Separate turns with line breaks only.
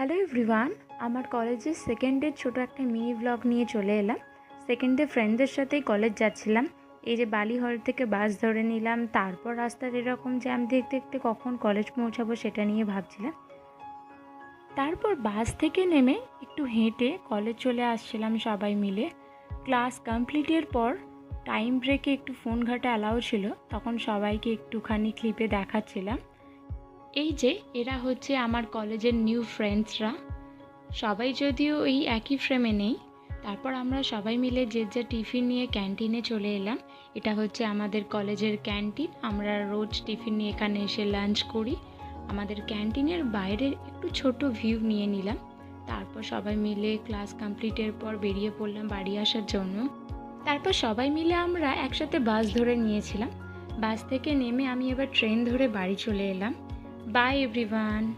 Hello everyone, আমার কলেজের second day ছোটো একটা মিনি ব্লগ নিয়ে চলে এলাম। সেকেন্ড ডে ফ্রেন্ডদের সাথেই কলেজ যাচ্ছিলাম। এই যে বালি হল থেকে বাস ধরে নিলাম, তারপর রাস্তার এরকম জ্যাম দেখতে দেখতে কখন কলেজ পৌঁছাবো সেটা নিয়ে ভাবছিলাম। তারপর বাস থেকে নেমে একটু হেঁটে কলেজ চলে আসছিলাম সবাই মিলে। ক্লাস কমপ্লিটের পর টাইম ব্রেকে একটু ফোন ঘাটা অ্যালাউ ছিল, তখন সবাইকে একটুখানি ক্লিপে দেখাচ্ছিলাম। এই যে এরা হচ্ছে আমার কলেজের নিউ ফ্রেন্ডসরা, সবাই যদিও এই একই ফ্রেমে নেই। তারপর আমরা সবাই মিলে যে যে টিফিন নিয়ে ক্যান্টিনে চলে এলাম। এটা হচ্ছে আমাদের কলেজের ক্যান্টিন। আমরা রোজ টিফিন নিয়ে এখানে এসে লাঞ্চ করি। আমাদের ক্যান্টিনের বাইরের একটু ছোট ভিউ নিয়ে নিলাম। তারপর সবাই মিলে ক্লাস কমপ্লিটের পর বেরিয়ে পড়লাম বাড়ি আসার জন্য। তারপর সবাই মিলে আমরা একসাথে বাস ধরে নিয়েছিলাম। বাস থেকে নেমে আমি এবার ট্রেন ধরে বাড়ি চলে এলাম। By everyone.